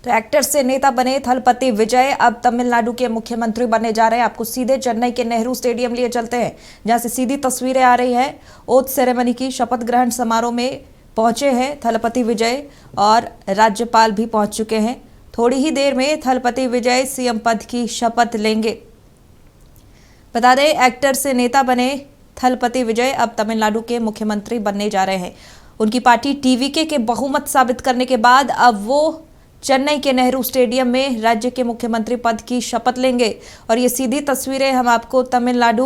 तो एक्टर से नेता बने थलपति विजय अब तमिलनाडु के मुख्यमंत्री बनने जा रहे हैं। आपको सीधे चेन्नई के नेहरू स्टेडियम लिए चलते हैं, जहां से सीधी तस्वीरें आ रही हैं। ओथ सेरेमनी की शपथ ग्रहण समारोह में पहुंचे हैं थलपति विजय और राज्यपाल भी पहुंच चुके हैं। थोड़ी ही देर में थलपति विजय सीएम पद की शपथ लेंगे। बता दें, एक्टर से नेता बने थलपति विजय अब तमिलनाडु के मुख्यमंत्री बनने जा रहे हैं। उनकी पार्टी टीवीके के बहुमत साबित करने के बाद अब वो चेन्नई के नेहरू स्टेडियम में राज्य के मुख्यमंत्री पद की शपथ लेंगे। और ये सीधी तस्वीरें हम आपको तमिलनाडु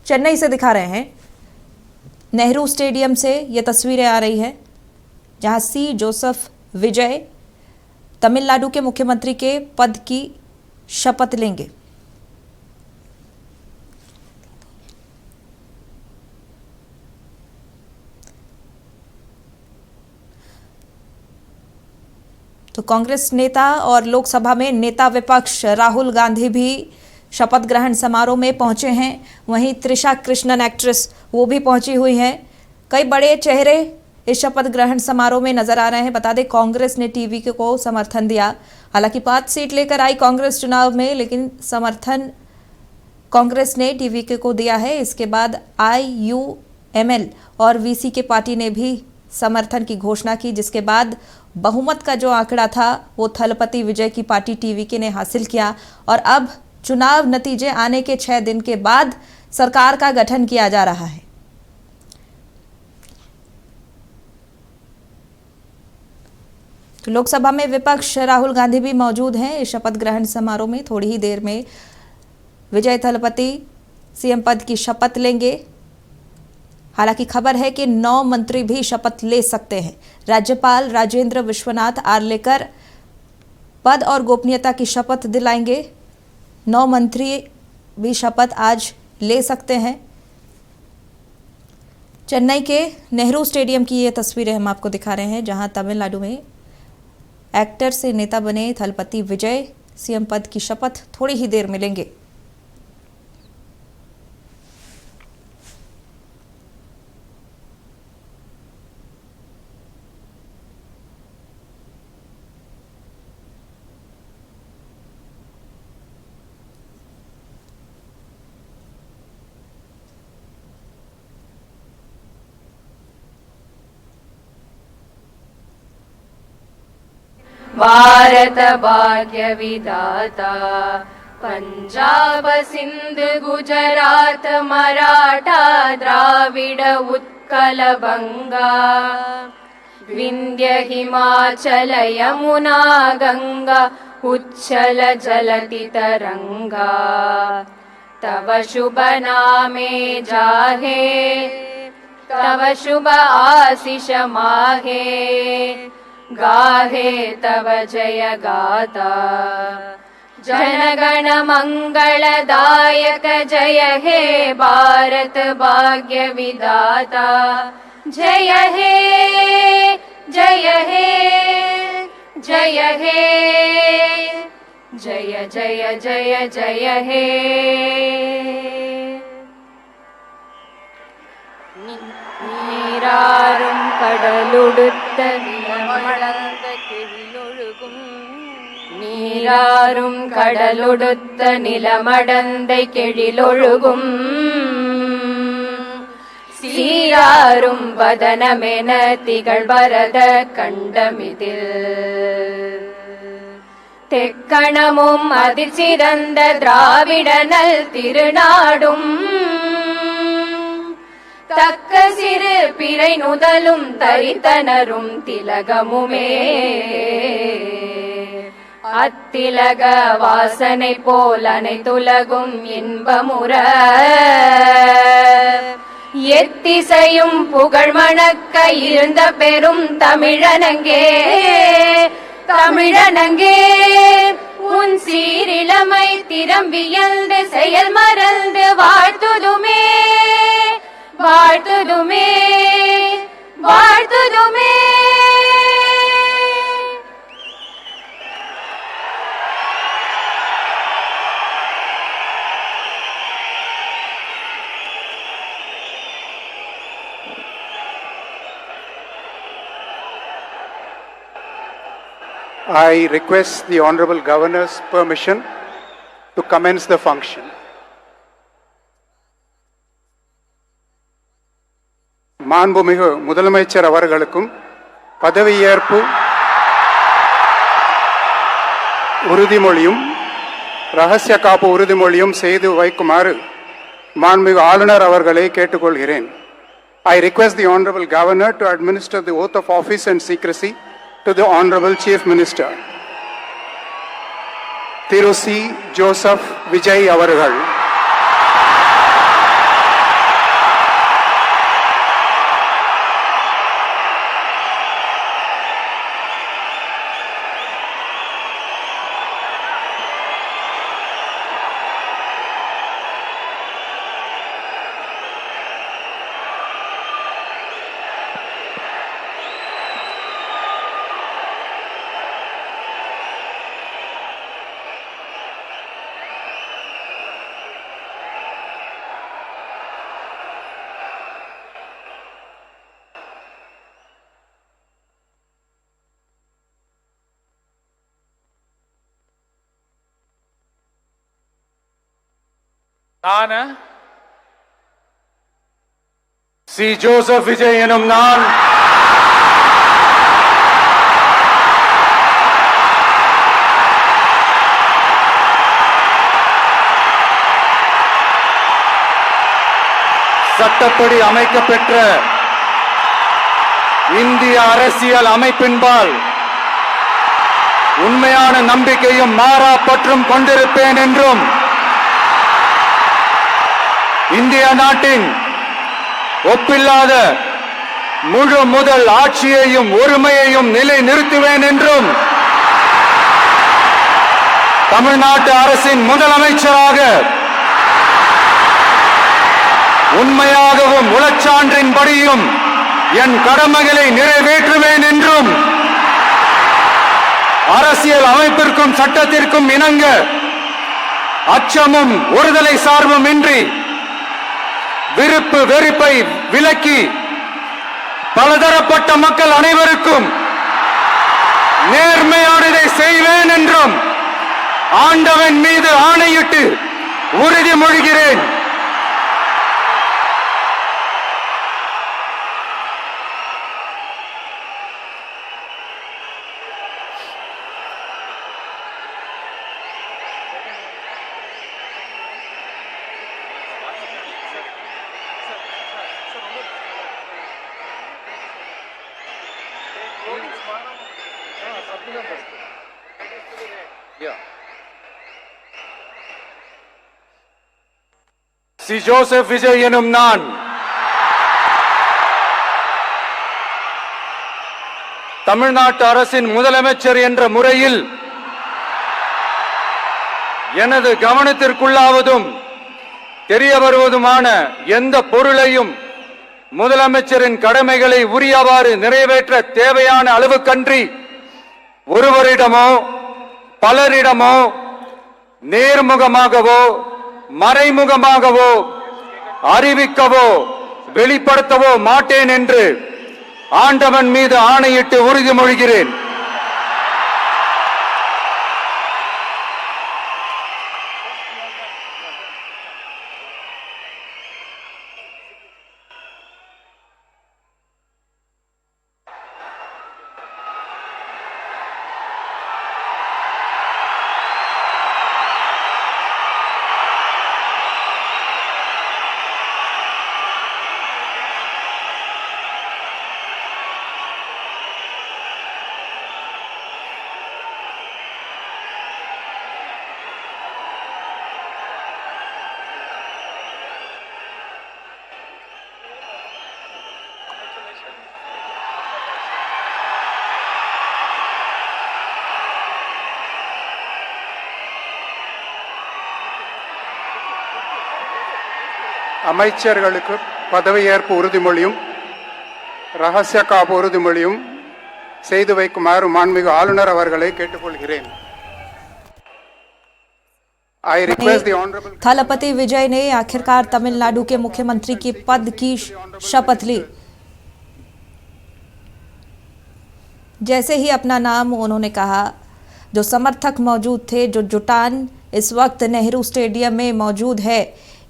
चेन्नई से दिखा रहे हैं। नेहरू स्टेडियम से ये तस्वीरें आ रही हैं, जहां सी जोसेफ विजय तमिलनाडु के मुख्यमंत्री के पद की शपथ लेंगे। तो कांग्रेस नेता और लोकसभा में नेता विपक्ष राहुल गांधी भी शपथ ग्रहण समारोह में पहुंचे हैं। वहीं त्रिशा कृष्णन एक्ट्रेस वो भी पहुंची हुई हैं। कई बड़े चेहरे इस शपथ ग्रहण समारोह में नजर आ रहे हैं। बता दें, कांग्रेस ने टीवीके को समर्थन दिया। हालांकि 5 सीट लेकर आई कांग्रेस चुनाव में, लेकिन समर्थन कांग्रेस ने टीवीके को दिया है। इसके बाद IUML और VC पार्टी ने भी समर्थन की घोषणा की, जिसके बाद बहुमत का जो आंकड़ा था वो थलपति विजय की पार्टी टीवीके ने हासिल किया। और अब चुनाव नतीजे आने के 6 दिन के बाद सरकार का गठन किया जा रहा है। तो लोकसभा में विपक्ष राहुल गांधी भी मौजूद हैं इस शपथ ग्रहण समारोह में। थोड़ी ही देर में विजय थलपति सीएम पद की शपथ लेंगे। हालांकि खबर है कि 9 मंत्री भी शपथ ले सकते हैं। राज्यपाल राजेंद्र विश्वनाथ आर्लेकर पद और गोपनीयता की शपथ दिलाएंगे। 9 मंत्री भी शपथ आज ले सकते हैं। चेन्नई के नेहरू स्टेडियम की ये तस्वीरें हम आपको दिखा रहे हैं, जहां तमिलनाडु में एक्टर से नेता बने थलपति विजय सीएम पद की शपथ थोड़ी ही देर में लेंगे। भारत भाग्य विधाता पंजाब सिंध गुजरात मराठा द्राविड उत्कल बंगा विंध्य हिमाचल यमुना गंगा उच्छल जलति तरंगा तव शुभ नामे जाहे तव शुभ आशीष माहे गाहे तव जय गाथा जनगण मंगलदायक जय हे भारत भाग्य विधाता जय हे जय हे जय हे जय जय जय जय हे நீராறும் கடலுடுத்த நிலமடந்த கெழிலொழுகும் நீராறும் கடலுடுத்த நிலமடந்தை கெழிலொழுகும் சீராறும் வதனமென திகழ்வரத கண்டமிதில் தெக்கணமும் அதிசிறந்த திராவிடனல் திருநாடும் தக்க சிறு பிறை நுதலும் தரித்தனரும் திலகமுமே அத்திலக வாசனை போல் அனைத்துலகும் இன்பமுற எத்திசையும் புகழ் மணக்க இருந்த பெரும் தமிழனங்கே தமிழனங்கே உன் சீரிளமை திறம் வியந்து செயல் மறந்து வாழ்த்துதுமே வாழ்த்துதுமே வாழ்த்துதுமே I request the Honorable Governor's permission to commence the function. மாண்புமிகு முதலமைச்சர் அவர்களுக்கும் பதவியேற்பு உறுதிமொழியும் ரகசிய காப்பு உறுதிமொழியும் செய்து வைக்குமாறு மாண்புமிகு ஆளுநர் அவர்களை கேட்டுக்கொள்கிறேன். I request the Honorable Governor to administer the oath of office and secrecy to the Honorable Chief Minister. Thiru C. Joseph Vijay அவர்கள். நான் சி ஜோசப் விஜய் எனும் நான் சட்டப்படி அமைக்கப்பெற்ற இந்திய அரசியல் அமைப்பின்பால் உண்மையான நம்பிக்கையும் மாறா பற்றும் கொண்டிருப்பேன் என்றும் இந்திய நாட்டின் ஒப்பில்லாத முழு முதல் ஆட்சியையும் ஒருமையையும் நிலை நிறுத்துவேன் என்றும் தமிழ்நாட்டு அரசின் முதலமைச்சராக உண்மையாகவும் உளச்சான்றின்படியும் என் கடமைகளை நிறைவேற்றுவேன் என்றும் அரசியல் அமைப்பிற்கும் சட்டத்திற்கும் இணங்க அச்சமும் ஒருதலை சார்பும் இன்றி விருப்பு வெறுப்பை விலக்கி பலதரப்பட்ட மக்கள் அனைவருக்கும் நேர்மையானதை செய்வேன் என்றும் ஆண்டவன் மீது ஆணையிட்டு உறுதிமொழிகிறேன். சி ஜோசப் விஜய் எனும் நான் தமிழ்நாட்டு அரசின் முதலமைச்சர் என்ற முறையில் எனது கவனத்திற்குள்ளாவதும் தெரிய வருவதுமான எந்த பொருளையும் முதலமைச்சரின் கடமைகளை உரியவாறு நிறைவேற்ற தேவையான அளவுக்கன்றி ஒருவரிடமோ பலரிடமோ நேர்முகமாகவோ மறைமுகமாகவோ அறிவிக்கவோ வெளிப்படுத்தவோ மாட்டேன் என்று ஆண்டவன் மீது ஆணையிட்டு உறுதிமொழிகிறேன். அமைச்சர்களுக்கு பதவியேற்பு உறுதிமொழியும் ரகசிய காப்பு உறுதிமொழியும் செய்து வைக்குமாறு மாண்புமிகு ஆளுநர் அவர்களை கேட்டுக்கொள்கிறேன். I request the honorable Thalapathy विजय ने आखिरकार तमिलनाडु के मुख्यमंत्री की पद की शपथ ली। जैसे ही अपना नाम उन्होंने कहा, जो समर्थक मौजूद थे, जो जुटान इस वक्त नेहरू स्टेडियम में मौजूद है,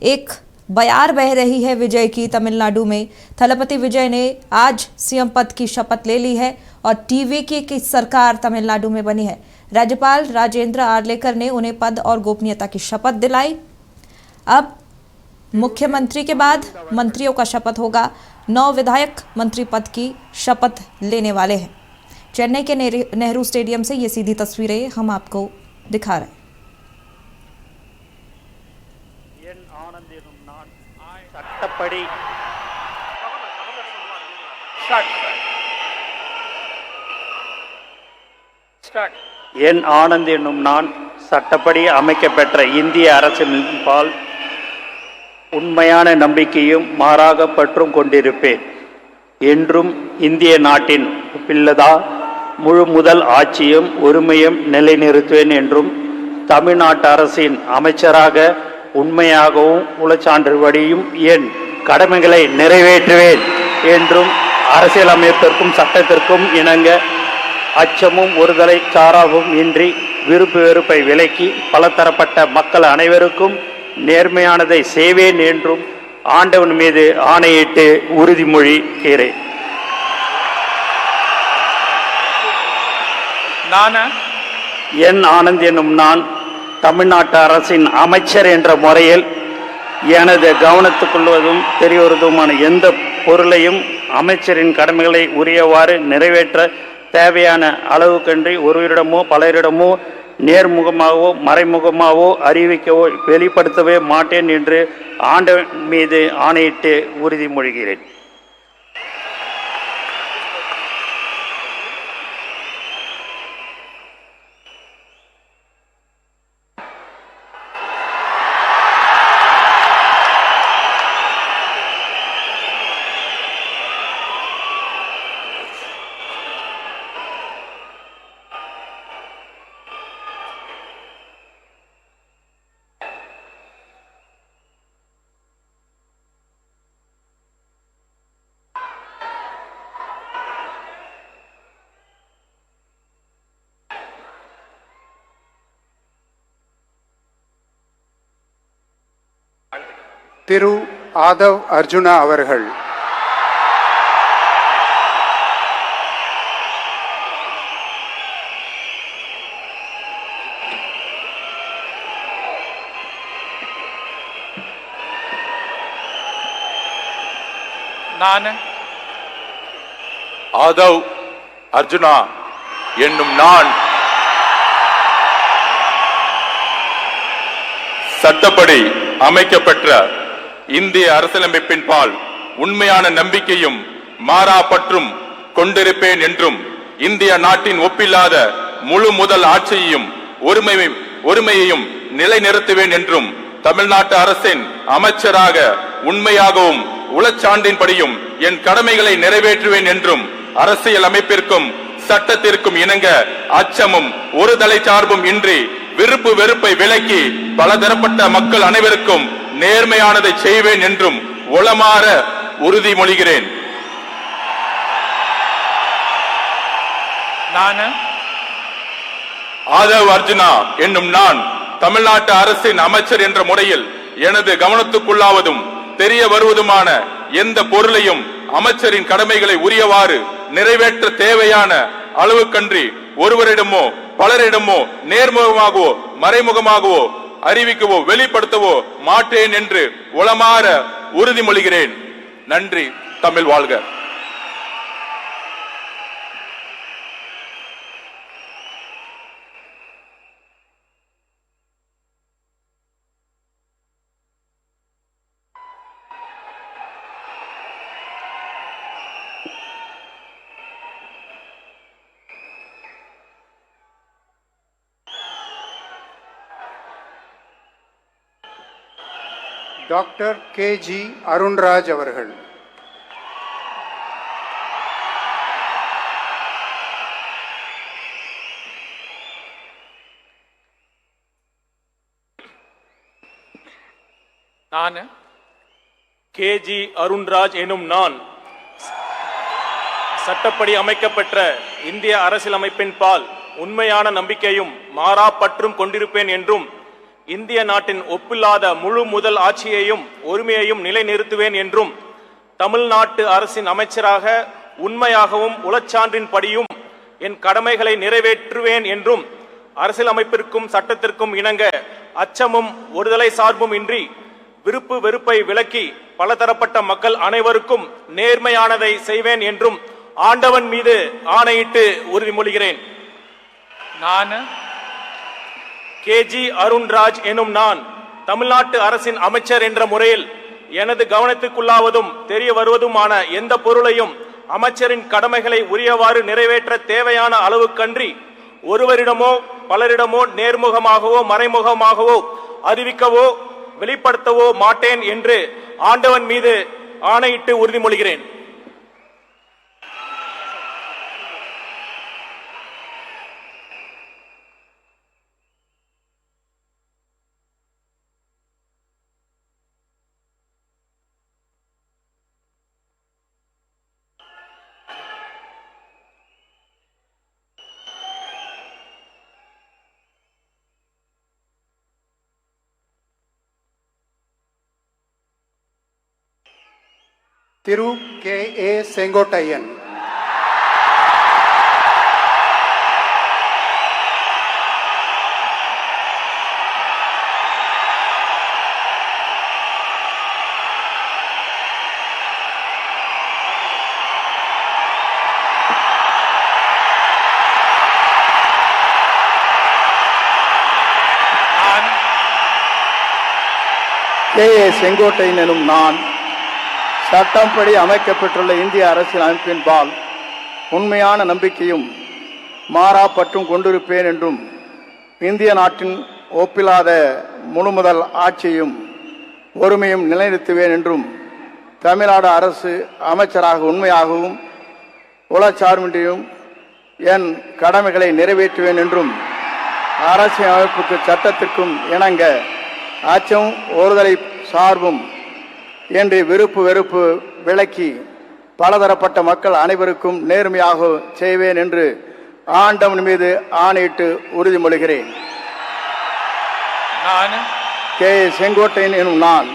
एक बयार बह रही है विजय की। तमिलनाडु में थलपति विजय ने आज सीएम पद की शपथ ले ली है और टीवीके की सरकार तमिलनाडु में बनी है। राज्यपाल राजेंद्र आर्लेकर ने उन्हें पद और गोपनीयता की शपथ दिलाई। अब मुख्यमंत्री के बाद मंत्रियों का शपथ होगा। 9 विधायक मंत्री पद की शपथ लेने वाले हैं। चेन्नई के नेहरू स्टेडियम से ये सीधी तस्वीरें हम आपको दिखा रहे हैं। சட்டப்படி என் ஆனந்த் என்னும் நான் சட்டப்படி அமைக்கப்பெற்ற இந்திய அரசின்பால் உண்மையான நம்பிக்கையும் மாறாக பற்றும் கொண்டிருப்பேன். என்றும் இந்திய நாட்டின் பிள்ளதா முழு முதல் ஆட்சியும் உரிமையும் நிலைநிறுத்துவேன் என்றும் தமிழ்நாட்டு அரசின் அமைச்சராக உண்மையாகவும் உளச்சான்றுபடியும் என் கடமைகளை நிறைவேற்றுவேன் என்றும் அரசியலமைப்பிற்கும் சட்டத்திற்கும் இணங்க அச்சமும் ஒருதலை சாராவும் இன்றி விருப்பு வெறுப்பை விலக்கி பலதரப்பட்ட மக்கள் அனைவருக்கும் நேர்மையானதை செய்வேன் என்றும் ஆண்டவன் மீது ஆணையிட்டு உறுதிமொழிகிறேன். என் ஆனந்த் என்னும் நான் தமிழ்நாட்டு அரசின் அமைச்சர் என்ற முறையில் எனது கவனத்துக்குள்வதும் தெரியவதுமான எந்த பொருளையும் அமைச்சரின் கடமைகளை உரியவாறு நிறைவேற்ற தேவையான அளவுக்கன்றி ஒருவரிடமோ பலரிடமோ நேர்முகமாகவோ மறைமுகமாகவோ அறிவிக்கவோ வெளிப்படுத்தவே மாட்டேன் என்று ஆண்டவன் மீது ஆணையிட்டு உறுதிமொழிகிறேன். திரு ஆதவ் அர்ஜுனா அவர்கள். நான் ஆதவ் அர்ஜுனா என்னும் நான் சட்டப்படி அமைக்கப்பெற்ற இந்திய அரசியலமைப்பின் பால் உண்மையான நம்பிக்கையும் மாறா பற்றும் கொண்டிருப்பேன் என்றும் இந்திய நாட்டின் ஒப்பில்லாத முழு முதல் ஆட்சியையும் ஒருமையையும் நிலைநிறுத்துவேன் என்றும் தமிழ்நாட்டு அரசின் அமைச்சராக உண்மையாகவும் உளச்சான்றின்படியும் என் கடமைகளை நிறைவேற்றுவேன் என்றும் அரசியல் அமைப்பிற்கும் சட்டத்திற்கும் இணங்க அச்சமும் ஒரு தலை சார்பும் இன்றி விருப்பு வெறுப்பை விலக்கி பலதரப்பட்ட மக்கள் அனைவருக்கும் நேர்மையானதை செய்வேன் என்றும் உளமாற உறுதிமொழிகிறேன். நான் ஆதவ் அர்ஜுனா என்னும் நான் தமிழ்நாட்டு அரசின் அமைச்சர் என்ற முறையில் எனது கவனத்துக்குள்ளாவதும் தெரிய வருவதுமான எந்த பொருளையும் அமைச்சரின் கடமைகளை உரியவாறு நிறைவேற்ற தேவையான அளவுக்கன்றி ஒருவரிடமோ பலரிடமோ நேர்முகமாகவோ மறைமுகமாகவோ அறிவிக்கவோ வெளிப்படுத்தவோ மாட்டேன் என்று உளமாற உறுதிமொழிகிறேன். நன்றி. தமிழ் வாழ்க. டாக்டர் கே.ஜி. அருண்ராஜ் அவர்கள். நான் கே.ஜி. அருண்ராஜ் எனும் நான் சட்டப்படி அமைக்கப்பெற்ற இந்திய அரசியலமைப்பின் பால் உண்மையான நம்பிக்கையும் மாறா பற்றும் கொண்டிருப்பேன் என்றும் இந்திய நாட்டின் ஒப்பில்லாத முழு முதல் ஆட்சியையும் ஒருமையையும் நிலைநிறுத்துவேன் என்றும் தமிழ்நாட்டு அரசின் அமைச்சராக உண்மையாகவும் உளச்சான்றின்படியும் என் கடமைகளை நிறைவேற்றுவேன் என்றும் அரசியலமைப்பிற்கும் சட்டத்திற்கும் இணங்க அச்சமும் ஒருதலை சார்பும் இன்றி விருப்பு வெறுப்பை விலக்கி பலதரப்பட்ட மக்கள் அனைவருக்கும் நேர்மையானதை செய்வேன் என்றும் ஆண்டவன் மீது ஆணையிட்டு உறுதிமொழிகிறேன். நான் கேஜி அருண்ராஜ் எனும் நான் தமிழ்நாட்டு அரசின் அமைச்சர் என்ற முறையில் எனது கவனத்துக்குள்ளாவதும் தெரிய வருவதுமான எந்த பொருளையும் அமைச்சரின் கடமைகளை உரியவாறு நிறைவேற்ற தேவையான அளவுக்கன்றி ஒருவரிடமோ பலரிடமோ நேர்முகமாகவோ மறைமுகமாகவோ அறிவிக்கவோ வெளிப்படுத்தவோ மாட்டேன் என்று ஆண்டவன் மீது ஆணையிட்டு உறுதிமொழிகிறேன். திரு K.A. செங்கோட்டையன். K.A. செங்கோட்டையன் எனும் நான் சட்டப்படி அமைக்கப்பட்டுள்ள இந்திய அரசியல் அமைப்பின் பால் உண்மையான நம்பிக்கையும் மாறா பற்றும் கொண்டிருப்பேன் என்றும் இந்திய நாட்டின் ஒப்பில்லாத முழுமுதல் ஆட்சியையும் ஒருமையும் நிலைநிறுத்துவேன் என்றும் தமிழ்நாடு அரசு அமைச்சராக உண்மையாகவும் உளச்சார்பின்றியும் என் கடமைகளை நிறைவேற்றுவேன் என்றும் அரசியல் அமைப்புக்கு சட்டத்திற்கும் இணங்க அச்சம் ஒருதலை சார்பும் என்று விருப்பு வெறுப்பு விலக்கி பலதரப்பட்ட மக்கள் அனைவருக்கும் நேர்மையாக செய்வேன் என்று ஆண்டவன் மீது ஆணையிட்டு உறுதிமொழிகிறேன். நான் K.A. செங்கோட்டையன் எனும் நான்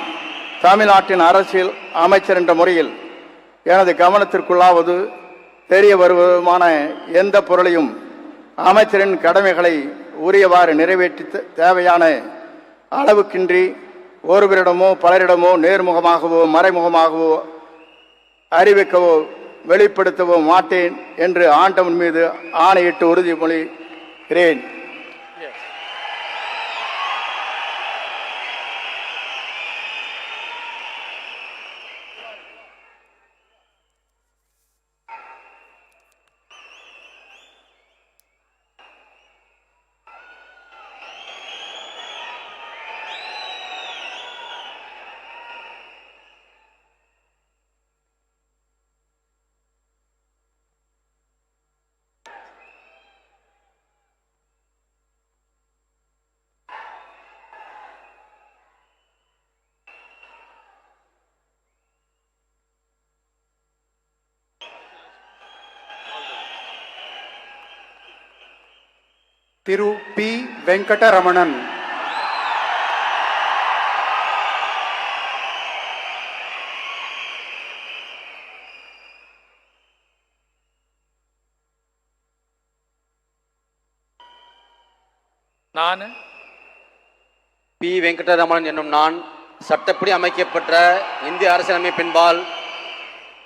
தமிழ்நாட்டின் அரசியல் அமைச்சர் என்ற முறையில் எனது கவனத்திற்குள்ளாவது தெரிய வருவதுமான எந்த பொருளையும் அமைச்சரின் கடமைகளை உரியவாறு நிறைவேற்றி தேவையான அளவுக்கின்றி ஒருவரிடமோ பலரிடமோ நேர்முகமாகவோ மறைமுகமாகவோ அறிவிக்கவோ வெளிப்படுத்தவோ மாட்டேன் என்று ஆண்டவன் மீது ஆணையிட்டு உறுதிமொழிகிறேன். திரு P. வெங்கடரமணன். நான் பி. வெங்கடரமணன் என்னும் நான் சட்டப்படி அமைக்கப்பட்ட இந்திய அரசியலமைப்பின்பால்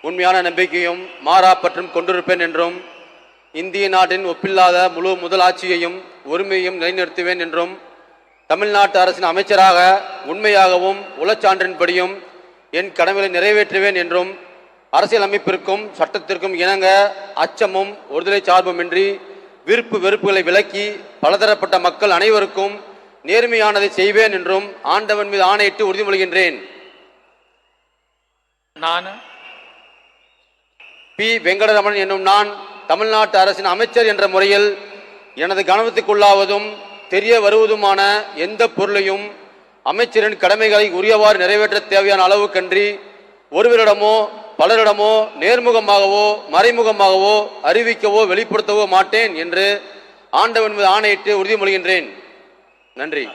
உண்மையான நம்பிக்கையும் மாறா பற்றும் கொண்டிருப்பேன் என்றும் இந்திய நாட்டின் ஒப்பில்லாத முழு முதல் ஆட்சியையும் ஒருமையையும் நிலைநிறுத்துவேன் என்றும் தமிழ்நாட்டு அரசின் அமைச்சராக உண்மையாகவும் உளச்சான்றின்படியும் என் கடமைகளை நிறைவேற்றுவேன் என்றும் அரசியல் அமைப்பிற்கும் சட்டத்திற்கும் இணங்க அச்சமும் ஒருதலை சார்புமின்றி விருப்பு வெறுப்புகளை விலக்கி பலதரப்பட்ட மக்கள் அனைவருக்கும் நேர்மையானதை செய்வேன் என்றும் ஆண்டவன் மீது ஆணையிட்டு உறுதிமொழிகின்றேன். நான் பி. வெங்கடரமணன் என்னும் நான் தமிழ்நாட்டு அரசின் அமைச்சர் என்ற முறையில் எனது கவனத்துக்குள்ளாவதும் தெரிய வருவதுமான எந்த பொருளையும் அமைச்சரின் கடமைகளை உரியவாறு நிறைவேற்ற தேவையான அளவுக்கன்றி ஒருவரிடமோ பலரிடமோ நேர்முகமாகவோ மறைமுகமாகவோ அறிவிக்கவோ வெளிப்படுத்தவோ மாட்டேன் என்று ஆண்டவன் மீது ஆணையிட்டு உறுதிமொழிகின்றேன். நன்றி.